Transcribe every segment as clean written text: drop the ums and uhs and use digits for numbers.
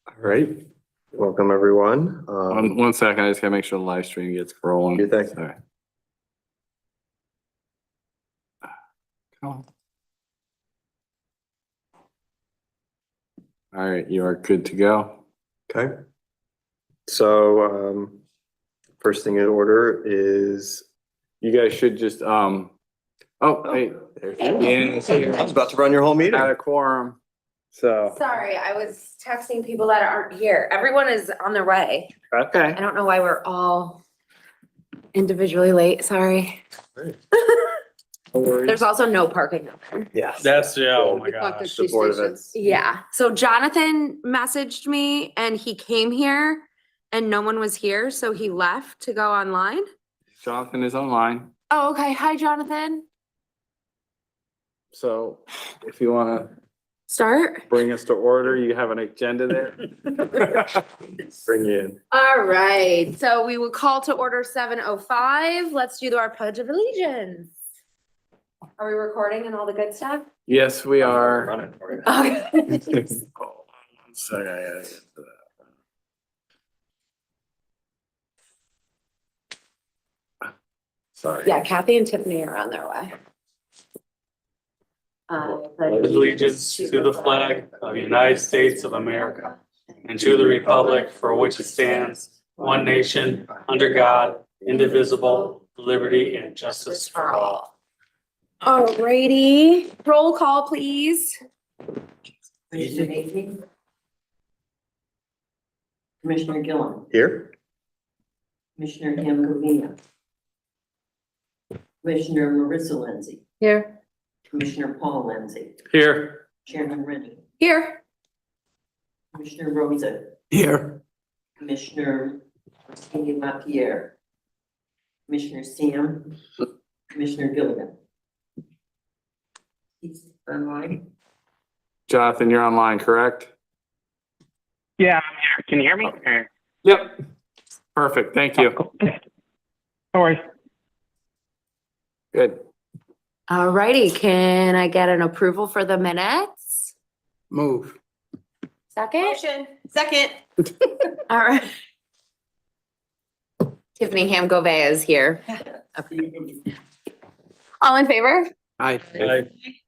All right, welcome everyone. One second, I just gotta make sure the live stream gets rolling. Good thing. Sorry. Come on. All right, you are good to go. Okay. So, first thing in order is, You guys should just, hey, there's I was about to run your whole meeting. Not a quorum, so, Sorry, I was texting people that aren't here. Everyone is on their way. I okay. don't know why we're all individually late, sorry. There's also no parking up there. Yes. Oh my gosh. Support events. Yeah, so Jonathan messaged me and he came here and no one was here, so he left to go online. Jonathan is online, Oh, okay. Hi, Jonathan. so if you wanna Start. bring us to order, you have an agenda there. Bring you in. All right, so we will call to order 7:05. Let's do our pledge of allegiance. Are we recording and all the good stuff? Yes, we are. Running for you. Okay. Hold on one second, I gotta get to that. Sorry. Yeah, Kathy and Tiffany are on their way. Allegiance to the flag of the United States of America and to the republic for which it stands, one nation, under God, indivisible, liberty and justice for all. Alrighty, roll call, please. Commissioner Macy? Commissioner Gillum? Here? Commissioner Hamgovina? Commissioner Marissa Lindsay? Here. Commissioner Paul Lindsay? Here. Chairman Rennie? Here. Commissioner Rosa? Here. Commissioner Cindy LaPierre? Commissioner Sam? Commissioner Gilligan? He's online. Jonathan, you're online, correct? Yeah, I'm here. Can you hear me? Or- Yep. Perfect, thank you. No worries. Good. Alrighty, can I get an approval for the minutes? Move. Second? Second. Alright. Tiffany Hamgove is here. All in favor? Hi.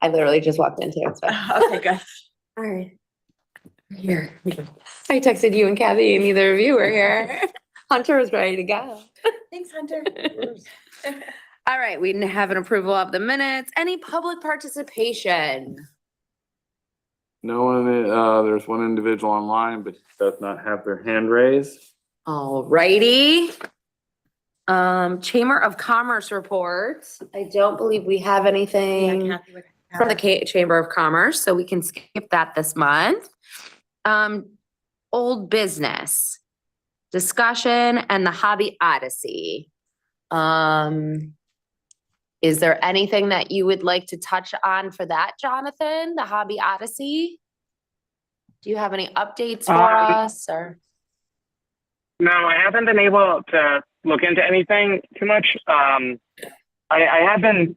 I literally just walked into it. so- Okay, good. Alright. Here. I texted you and Kathy and neither of you were here. Hunter was ready to go. Thanks, Hunter. All right, we have an approval of the minutes. Any public participation? No one, there's one individual online, but does not have their hand raised. Alrighty. Chamber of Commerce report. I don't believe we have anything from the Chamber of Commerce, so we can skip that this month. Old business, discussion and the Hobby Odyssey. Is there anything that you would like to touch on for that, Jonathan, the Hobby Odyssey? Do you have any updates for us or? No, I haven't been able to look into anything too much. I have been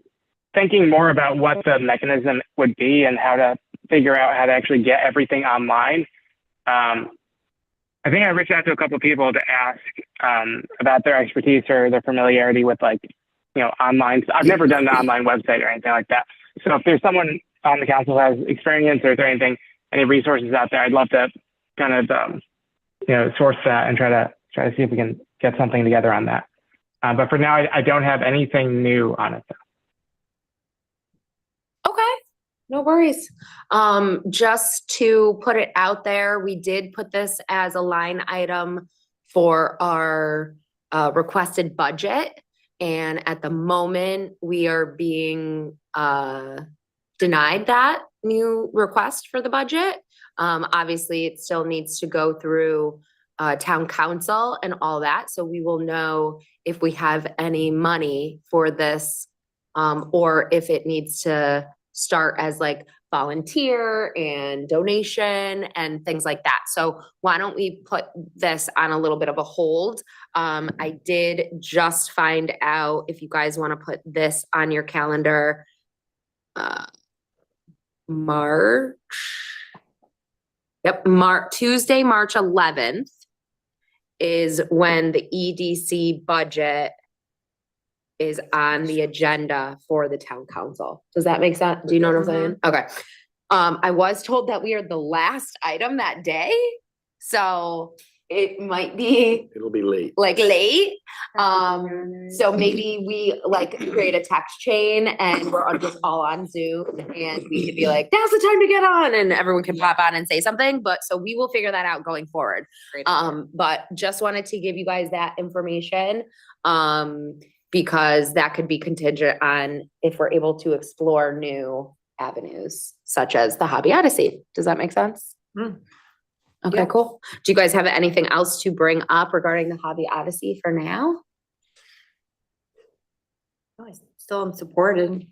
thinking more about what the mechanism would be and how to figure out how to actually get everything online. I think I reached out to a couple of people to ask about their expertise or their familiarity with online. I've never done an online website or anything like that. So if there's someone on the council who has experience or is there anything, any resources out there, I'd love to kind of, source that and try to see if we can get something together on that. But for now, I don't have anything new on it. Okay, no worries. Just to put it out there, we did put this as a line item for our requested budget. And at the moment, we are being denied that new request for the budget. Obviously, it still needs to go through town council and all that. So we will know if we have any money for this or if it needs to start as like volunteer and donation and things like that. So why don't we put this on a little bit of a hold? I did just find out if you guys want to put this on your calendar, March. Yep, Tuesday, March 11th is when the EDC budget is on the agenda for the town council. Does that make sense? Do you know what I'm saying? Okay. I was told that we are the last item that day, so it might be It'll be late. like late. So maybe we like create a text chain and we're just all on Zoom and we could be like, now's the time to get on, and everyone can pop on and say something. But so we will figure that out going forward. But just wanted to give you guys that information. Because that could be contingent on if we're able to explore new avenues, such as the Hobby Odyssey. Does that make sense? Okay, cool. Do you guys have anything else to bring up regarding the Hobby Odyssey for now? I still am supported.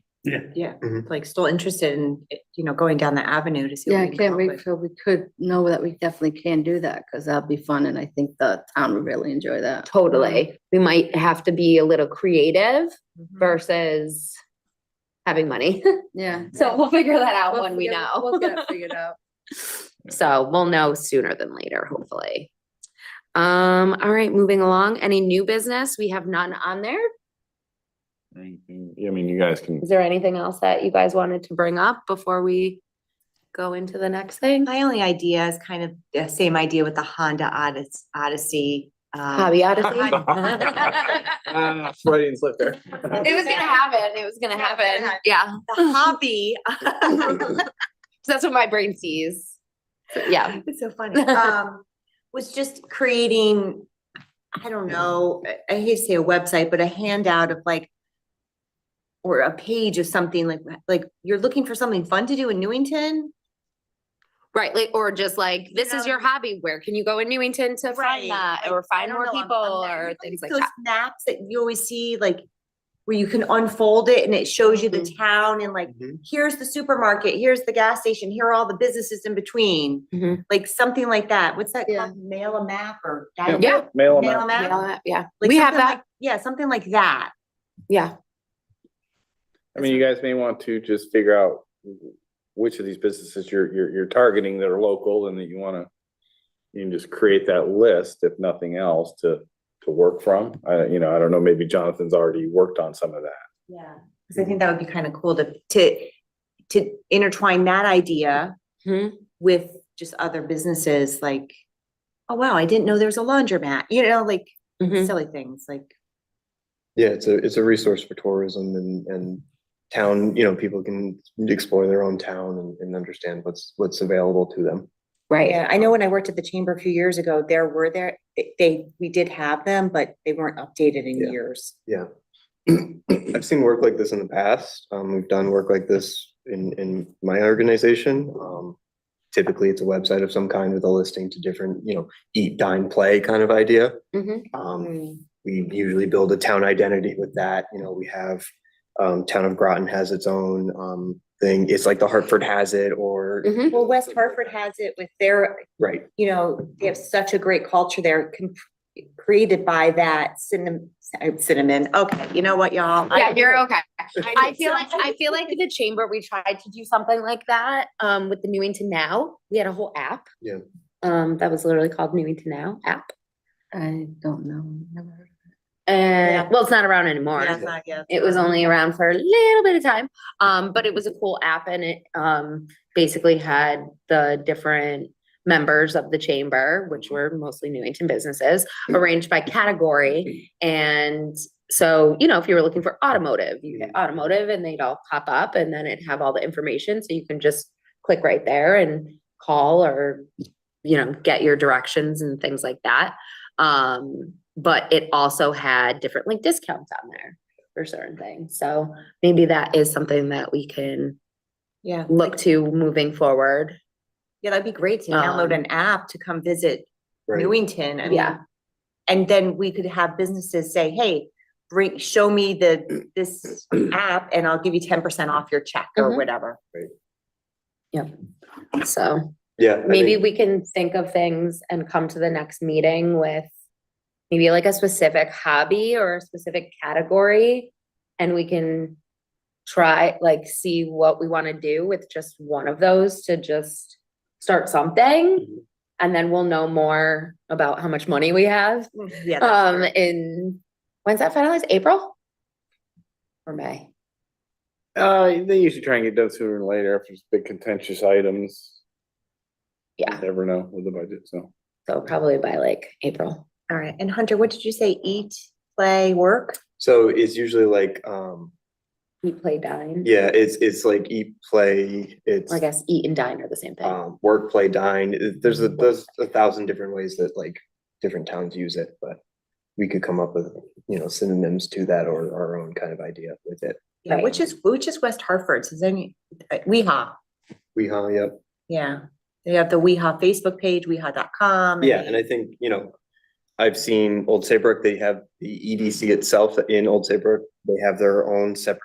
Yeah. Like still interested in, going down the avenue to see. Yeah, what I we can can't come up wait with. till we could know that we definitely can do that, because that'll be fun, and I think the town would really enjoy that. Totally. We might have to be a little creative Mhm. versus having money. Yeah. So we'll figure that out We'll when we figure- know. We'll get it figured out. So we'll know sooner than later, hopefully. All right, moving along. Any new business? We have none on there. I mean, you guys can, Is there anything else that you guys wanted to bring up before we go into the next thing? My only idea is kind of the same idea with the Honda Odyssey. Hobby Odyssey? Freudian slip there. It was gonna happen. It was gonna happen. Yeah. The hobby. That's what my brain sees. So, yeah. It's so funny. Was just creating, I don't know, I hate to say a website, but a handout of like, or a page of something like you're looking for something fun to do in Newington? Right, like, or just like, this is know, your hobby. Where can you go in Newington to find that? Like, Or I find don't more know, people I'm or like things like those that. maps that you always see, like where you can unfold it and it shows you the Mhm. town and like, Mhm. here's the supermarket, here's the gas station, here are all the businesses in between. Mhm. Like something like that. What's that Yeah. called? Mail a map or? Yeah. Yeah. mail them Mail out. a map? Yeah, Like we have something that. like- Yeah, something like that. Yeah. I mean, you guys may want to just figure out which of these businesses you're targeting that are local and that you can just create that list, if nothing else, to work from. I don't know, maybe Jonathan's already worked on some of that. Yeah. Cause I think that would be kind of cool to intertwine that idea Mhm. with just other businesses, like, oh wow, I didn't know there's a laundromat, like Mhm. silly things like. Yeah, it's a resource for tourism and town, people can explore their own town and understand what's available to them. Right. Yeah, I know when I worked at the chamber a few years ago, we did have them, but they weren't updated in Yeah. years. Yeah. I've seen work like this in the past. We've done work like this in my organization. Typically it's a website of some kind with a listing to different, eat, dine, play kind of idea. Mhm. We usually build a town identity with that. We have, Town of Groton has its own, thing. It's like the Hartford has it or, Mhm. Well, West Hartford has it with their, right. they have such a great culture there, created by that cinnamon. Okay, you know what, y'all? Yeah, you're okay. I did feel like the chamber, we tried to do something like that, with the Newington Now. We had a whole app. Yeah. That was literally called Newington Now app. I don't know. Never heard of And, Yeah. well, it's not around anymore. Yeah, it's not yet. It was only around for a little bit of time. But it was a cool app and it, basically had the different members of the chamber, which were mostly Newington businesses, arranged by category. And so, if you were looking for automotive, you hit automotive and they'd all pop up and then it'd have all the information. So you can just click right there and call or, get your directions and things like that. But it also had different like discounts on there for certain things. So maybe that is something that we can Yeah. look to moving forward. Yeah, that'd be great to download an app to come visit Right. Newington. I mean, Yeah. and then we could have businesses say, hey, show me this app and I'll give you 10% off your check or Mhm. whatever. So Yeah. I maybe think- we can think of things and come to the next meeting with maybe like a specific hobby or a specific category. And we can try, like, see what we want to do with just one of those to just start something. And then we'll know more about how much money we have. Yeah. that's true. When's that finalized? April? Or May? They usually try and get done sooner than later if there's big contentious items. Yeah, You never know with the budget, so. so probably by like April. All right. And Hunter, what did you say? Eat, play, work? So it's usually like, Eat, play, dine. yeah, it's like eat, play, it's Or I guess eat and dine are the same thing. work, play, dine. There's a 1,000 different ways that like different towns use it, but we could come up with, you know, synonyms to that or our own kind of idea with it. Yeah, Right. which is West Hartford's? Is any, Weehaw? Yep. Yeah. They have the Weehaw Facebook page, weehaw.com. Yeah, and I think, you know, I've seen Old Saybrook, they have the EDC itself in Old Saybrook. They have their own separate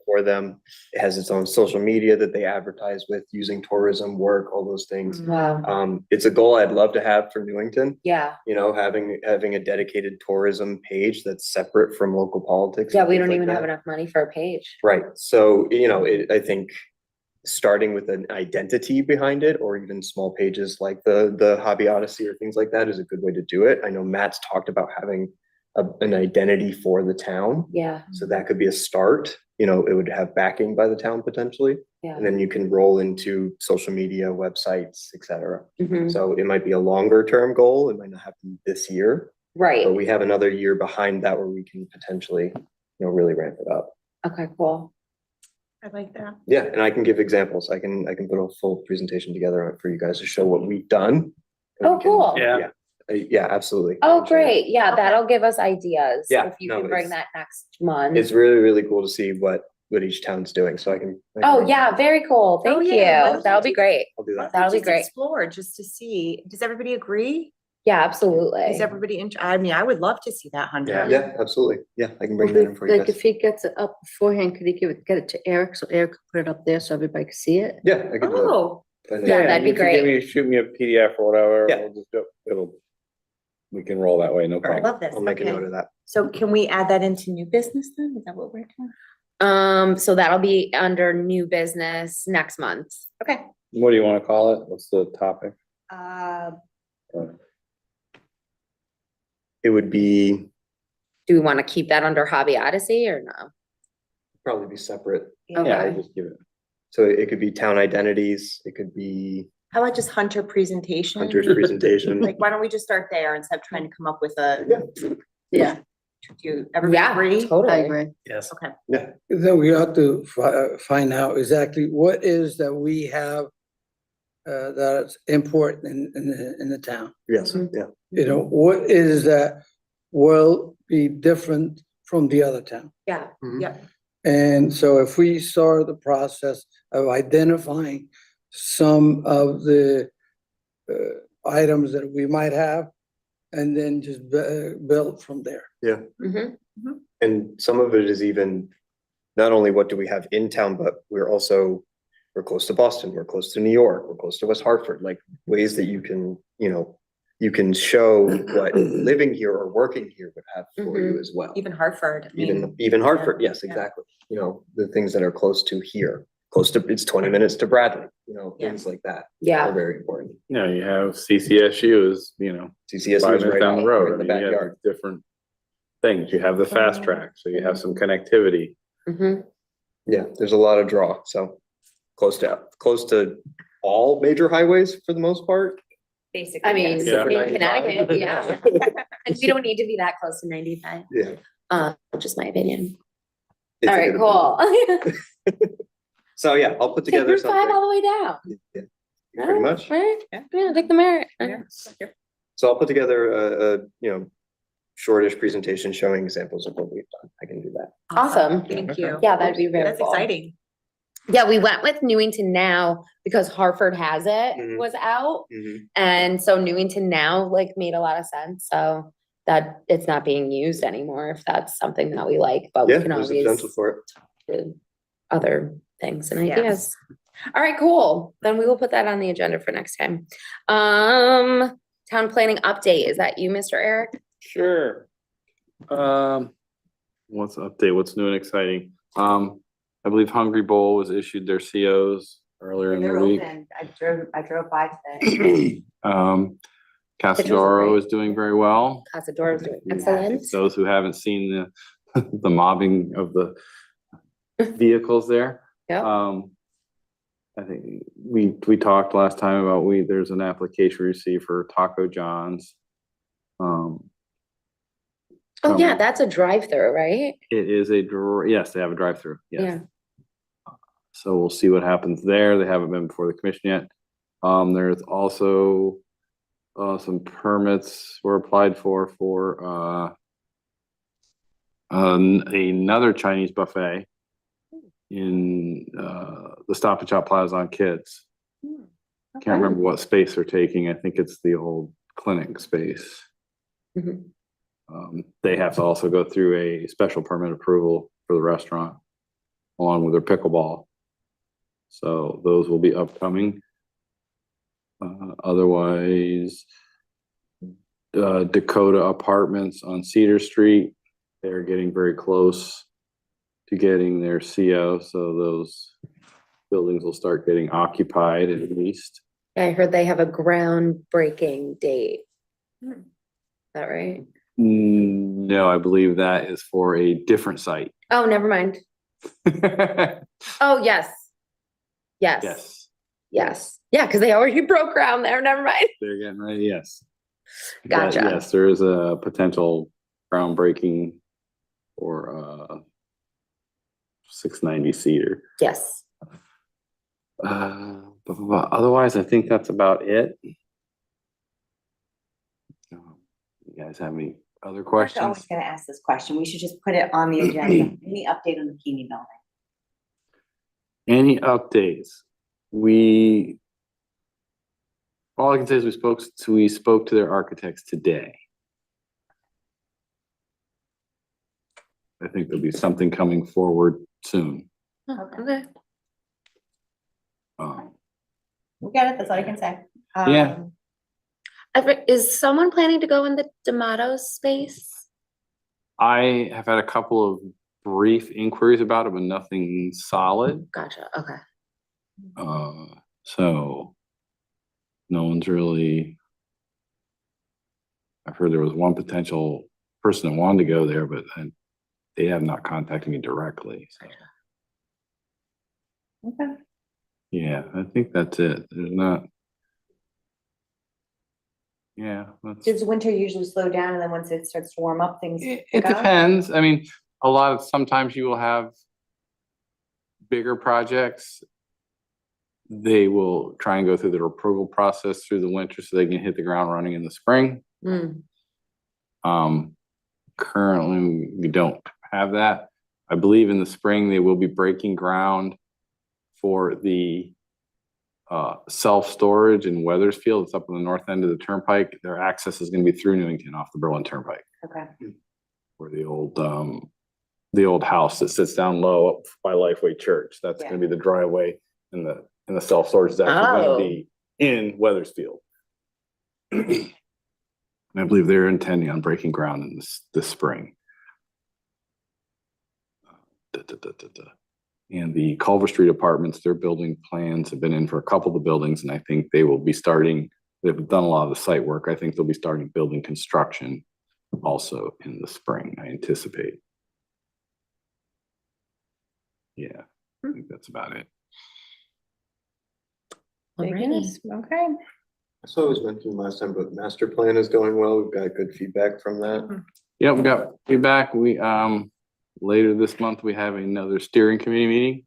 for them. It has its own social media that they advertise with using tourism, work, all those things. Wow. It's a goal I'd love to have for Newington, Yeah. you know, having a dedicated tourism page that's separate from local politics. Yeah, and we things don't like even have that. enough money for a page. Right, so, you know, I think starting with an identity behind it, or even small pages like the Hobby Odyssey or things like that is a good way to do it. I know Matt's talked about having an identity for the town, Yeah, so that could be a start. You know, it would have backing by the town potentially, yeah. and then you can roll into social media, websites, etc. Mhm. So it might be a longer term goal, it might not happen this year, Right. but we have another year behind that where we can potentially, you know, really ramp it up. Okay, cool. I like that. Yeah, and I can give examples. I can put a full presentation together on it for you guys to show what we've done. And Oh, we can- cool. Yeah. Yeah, absolutely. I Oh, can show you. great. Yeah, Okay. that'll give us ideas. Yeah, If you no, can bring it's- that next month. It's really, really cool to see what each town's doing, so I can. Oh, yeah, very cool. Thank yeah, why you. don't That'll we be do- great. I'll do that. That'll be Just great. Explore just to see. Does everybody agree? Yeah, absolutely. Is everybody I mean, I would love to see that, Hunter. Yeah, absolutely. Yeah, I can Well, bring that in for you like guys. if he gets it up beforehand, could he get it to Eric so Eric could put it up there so everybody can see it? Yeah, I can do Oh, that. Yeah, that'd be if you great. Shoot me a PDF or whatever. Yeah. We'll just we can roll that way, no I problem. love this. I'll make a Okay. note of that. So can we add that into new business then? Is that what we're doing? So that'll be under new business next month. Okay. What do you wanna call it? What's the topic? It would be Do we want to keep that under Hobby Odyssey or no? probably be separate. Yeah, Okay. I'll just give it. So it could be town identities, it could be How about just Hunter presentation? Hunter's presentation. Like, why don't we just start there instead of trying to come up with a, Yeah, do everybody Yeah, agree? I totally. agree. Yes. Okay. Yeah, Then we have to find out exactly what is that we have that's important in the town. yes, Mhm. yeah. You know, what is that will be different from the other town? Yeah, Mhm. yeah. And so if we start the process of identifying some of the items that we might have, and then just build from there. Mhm. And some of it is even not only what do we have in town, but we're close to Boston, we're close to New York, we're close to West Hartford, like ways that you can, you know, you can show what living here or working here would have for you as well. Even Hartford. I mean, Even Hartford, yes, yeah. exactly. You know, the things that are close to here, it's 20 minutes to Bradley, you know, Yeah. things like that. Are Yeah, very important. Yeah, you have CCSU is, CCSU 5 is minutes right down the road. in the I mean, you have backyard. different things. You have the fast track, so you have some connectivity. Mhm. Yeah, there's a lot of draw, so close to all major highways for the most part. basically. I mean, Except for in 95. Connecticut, yeah. And we don't need to be that close to 95, Yeah. just my opinion. it's All a right, good cool. So yeah, I'll put Take together Route 5 all something. the way down. Yeah, pretty much. Right? Yeah, take the merit. Yeah. So I'll put together a shortish presentation showing examples of what we've done. I can do that. Awesome. Thank you. Yeah, that'd be very That's cool. exciting. Yeah, we went with Newington Now because Hartford Has It Mhm. was out. Mhm. And so Newington Now like made a lot of sense. So that it's not being used anymore if that's something that we like, but we Yeah, can there's a always potential for it. do other things and Yes. ideas. All right, cool. Then we will put that on the agenda for next time. Town planning update. Is that you, Mr. Eric? Sure. What's the update? What's new and exciting? I believe Hungry Bowl was issued their COs earlier in They're the week. open. I drove by today. Casadoro is doing very well. Casador is doing excellent. Those who haven't seen the mobbing of the vehicles there. Yep. I think we talked last time about there's an application received for Taco John's. Oh, yeah, that's a drive-through, right? It is yes, they have a drive-through, yes. Yeah. So we'll see what happens there. They haven't been before the commission yet. There's also some permits were applied for another Chinese buffet in the Stop and Shop Plaza on Kids. Can't remember what space they're taking. I think it's the old clinic space. Mhm. They have to also go through a special permit approval for the restaurant along with their pickleball. So those will be upcoming. Otherwise, Dakota Apartments on Cedar Street, they're getting very close to getting their CO, so those buildings will start getting occupied at least. I heard they have a groundbreaking date. Is that right? No, I believe that is for a different site. Oh, never mind. Oh, yes. Yes. Yes, Yes. Yeah, because they already broke ground there. Never mind. they're getting ready, yes. But Gotcha. yes, there is a potential groundbreaking for 690 Cedar. Yes. Otherwise, I think that's about it. You guys have any other I'm always questions? gonna ask this question. We should just put it on the agenda. Any update on the Keeney building? Any updates? All I can say is we spoke to their architects today. I think there'll be something coming forward soon. Okay. We got it. That's all I can say. Yeah. Is someone planning to go in the D'Amato space? I have had a couple of brief inquiries about it, but nothing solid. Gotcha. Okay. So no one's really. I've heard there was one potential person that wanted to go there, but they have not contacted me directly. So. Okay. Yeah, I think that's it. There's not. Yeah. Does winter usually slow down and then once it starts to warm up, things It pick up? depends. I mean, sometimes you will have bigger projects. They will try and go through their approval process through the winter so they can hit the ground running in the spring. Mm. Currently, we don't have that. I believe in the spring, they will be breaking ground for the self-storage in Weathersfield. It's up on the north end of the turnpike. Their access is going to be through Newington off the Berlin Turnpike. Okay. Where the old house that sits down low up by Lifeway Church. That's going to be the driveway, and the self-storage is actually going to be in Weathersfield. And I believe they're intending on breaking ground in this spring. And the Culver Street Apartments, their building plans have been in for a couple of the buildings, and I think they will be starting. They've done a lot of the site work. I think they'll be starting building construction also in the spring, I anticipate. Yeah, I think that's about it. Okay. So I was mentioned last time, but master plan is going well. We've got good feedback from that. Yeah, we got feedback. We later this month we have another steering committee meeting,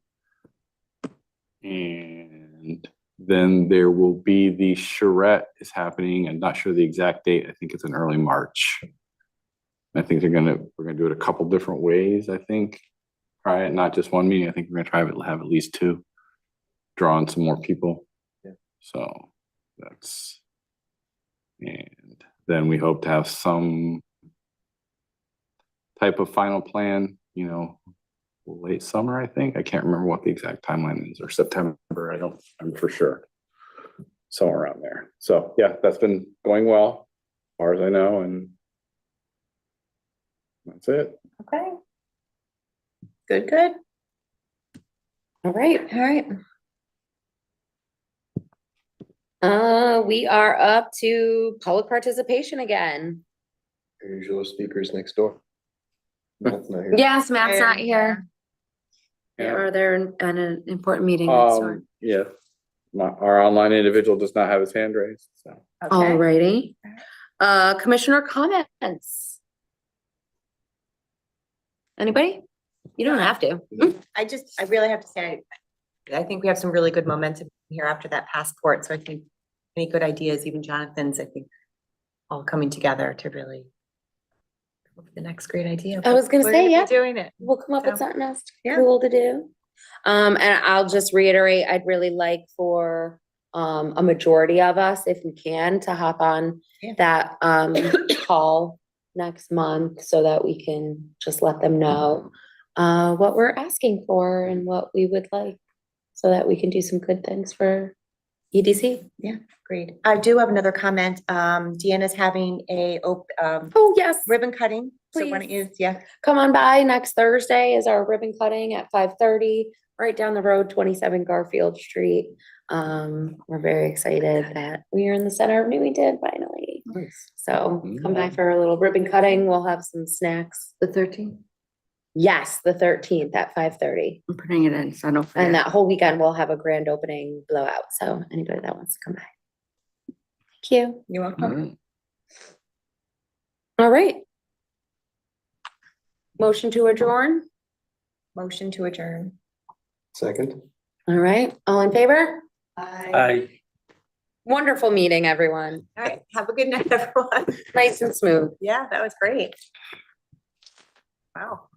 and then there will be the charrette is happening. I'm not sure the exact date. I think it's in early March. I think we're gonna do it a couple different ways. I think try it, not just one meeting. I think we're gonna try to have at least two, draw on some more people. Yeah. So that's, and then we hope to have some type of final plan, late summer, I think. I can't remember what the exact timeline is, or September. I'm for sure. Somewhere around there. So yeah, that's been going well, as far as I know, and that's it. Okay. Good. All right. All right. We are up to public participation again. Our usual speakers next door. Matt's not here. Yes, Matt's not here. Yeah. Or they're in an important meeting next door. Yeah, our online individual does not have his hand raised, so. Alrighty. Commissioner comments? Anybody? You don't have to. I really have to say, I think we have some really good momentum here after that passport, so I think any good ideas, even Jonathan's, I think, all coming together to really come up with the next great idea. I was gonna We're say, be yeah. Doing it. We'll come up with So, something else yeah. cool to do. And I'll just reiterate, I'd really like for a majority of us, if we can, to hop on Yeah. that call next month so that we can just let them know what we're asking for and what we would like, so that we can do some good things for EDC. Great. I do have another comment. Deanna's having a Oh, yes. ribbon cutting. So why don't Please. you, yeah, Come on by. Next Thursday is our ribbon cutting at 5:30, right down the road, 27 Garfield Street. We're very excited that we are in the center of Newington finally. So come by for a little ribbon cutting. We'll have some snacks. The 13th, Yes, the 13th at 5:30. I'm putting it in, so I don't forget. And that whole weekend we'll have a grand opening blowout. So anybody that wants to come by. Thank you. you're welcome. All right. Motion to adjourn. Motion to adjourn. Second. All right. All in favor? I. Wonderful meeting, everyone. All right. Have a good night, everyone. Nice and smooth. Yeah, that was great. Wow.